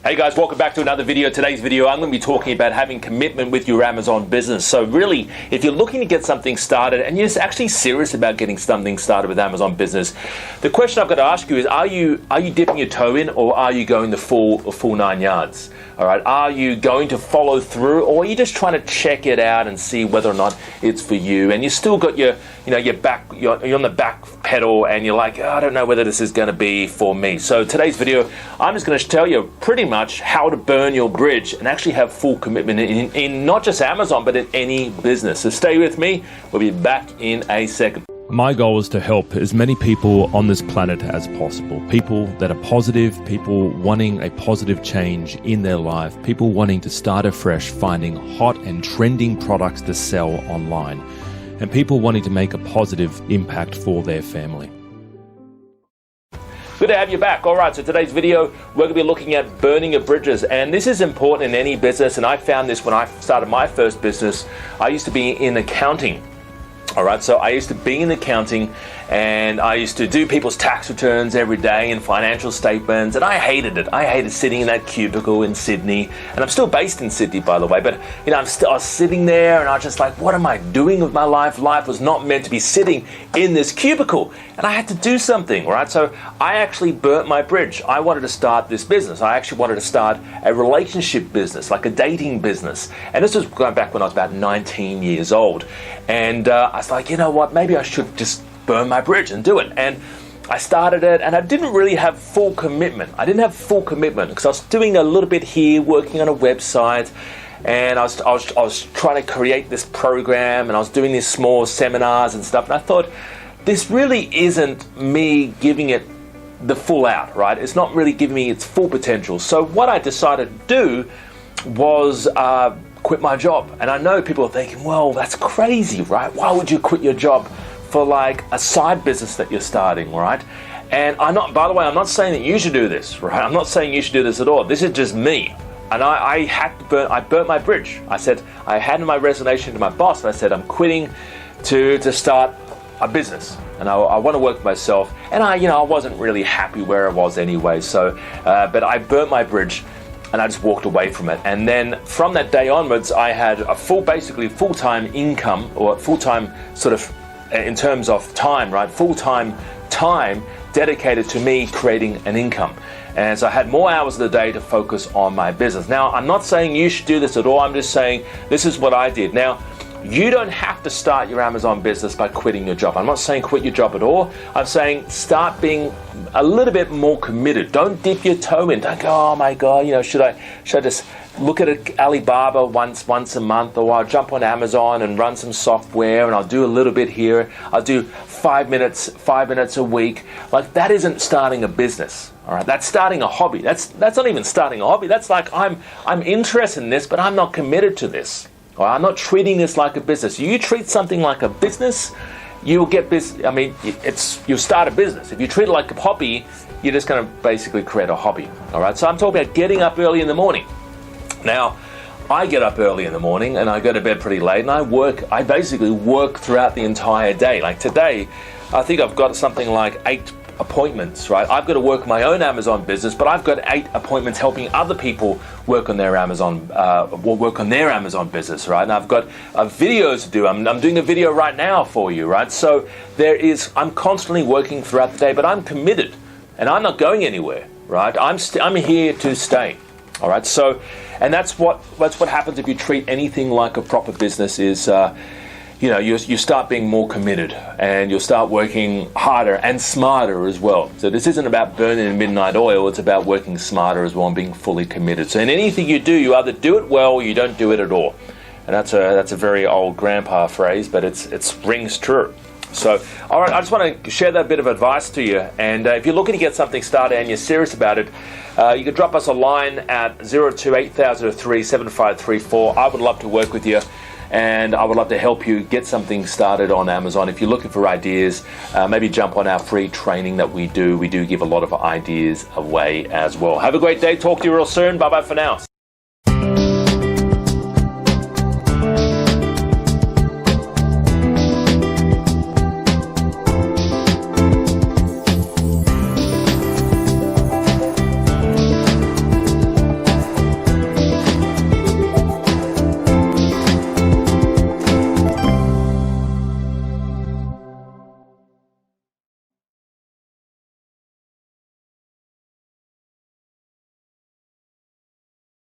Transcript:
Hey guys, welcome back to another video. Today's video, I'm going to be talking about having commitment with your Amazon business. So really, if you're looking to get something started and you're actually serious about getting something started with Amazon business, the question I've got to ask you is, are you dipping your toe in, or are you going the full 9 yards? All right, are you going to follow through, or are you just trying to check it out and see whether or not it's for you? And you still got you're on the back pedal, and you're like, oh, I don't know whether this is going to be for me. So today's video, I'm just going to tell you pretty much how to burn your bridge and actually have full commitment in not just Amazon, but in any business. So stay with me. We'll be back in a second. My goal is to help as many people on this planet as possible. People that are positive, people wanting a positive change in their life, people wanting to start afresh, finding hot and trending products to sell online, and people wanting to make a positive impact for their family. Good to have you back. All right, so today's video, we're going to be looking at burning your bridges. And this is important in any business, and I found this when I started my first business. I used to be in accounting. All right, so I used to be in accounting, and I used to do people's tax returns every day and financial statements, and I hated it. I hated sitting in that cubicle in Sydney, and I'm still based in Sydney, by the way, but I was sitting there, and I was just like, what am I doing with my life? Life was not meant to be sitting in this cubicle, and I had to do something, right? So I actually burnt my bridge. I wanted to start this business. I actually wanted to start a relationship business, like a dating business, and this was going back when I was about 19 years old, and I was like, you know what, maybe I should just burn my bridge and do it. And I started it, and I didn't really have full commitment. I didn't have full commitment because I was doing a little bit here, working on a website, and I was trying to create this program, and I was doing these small seminars and stuff, and I thought, this really isn't me giving it the full out, right? It's not really giving me its full potential. So what I decided to do was quit my job. And I know people are thinking, well, that's crazy, right? Why would you quit your job for like a side business that you're starting, right? And by the way, I'm not saying that you should do this, right? I'm not saying you should do this at all. This is just me. And I burnt my bridge. I said, I handed my resignation to my boss, and I said, I'm quitting to start a business, and I want to work for myself. And I wasn't really happy where I was anyway. So, but I burnt my bridge, and I just walked away from it. And then from that day onwards, I had a full-time income, or full-time sort of, in terms of time, right? Full-time time dedicated to me creating an income. And so I had more hours of the day to focus on my business. Now, I'm not saying you should do this at all. I'm just saying this is what I did. Now, you don't have to start your Amazon business by quitting your job. I'm not saying quit your job at all. I'm saying start being a little bit more committed. Don't dip your toe in. Don't go, oh my God, should I just look at Alibaba once a month, or I'll jump on Amazon and run some software, and I'll do a little bit here. I'll do 5 minutes a week. Like, that isn't starting a business. All right, that's starting a hobby. That's not even starting a hobby. That's like, I'm interested in this, but I'm not committed to this. Or I'm not treating this like a business. You treat something like a business, you'll get business. I mean, you'll start a business. If you treat it like a hobby, you're just going to basically create a hobby. All right. So I'm talking about getting up early in the morning. Now, I get up early in the morning and I go to bed pretty late, and I basically work throughout the entire day. Like today, I think I've got something like 8 appointments, right? I've got to work my own Amazon business, but I've got 8 appointments helping other people work on their Amazon business, right? And I've got videos to do. I'm doing a video right now for you, right? So I'm constantly working throughout the day, but I'm committed, and I'm not going anywhere, right? I'm here to stay. All right. So, and that's what happens if you treat anything like a proper business. Is you start being more committed, and you'll start working harder and smarter as well. So this isn't about burning midnight oil, it's about working smarter as well and being fully committed. So in anything you do, you either do it well or you don't do it at all. And that's a very old grandpa phrase, but it rings true. So, all right, I just want to share that bit of advice to you. And if you're looking to get something started and you're serious about it, you can drop us a line at 028037534. I would love to work with you, and I would love to help you get something started on Amazon. If you're looking for ideas, maybe jump on our free training that we do. We do give a lot of ideas away as well. Have a great day. Talk to you real soon. Bye-bye for now.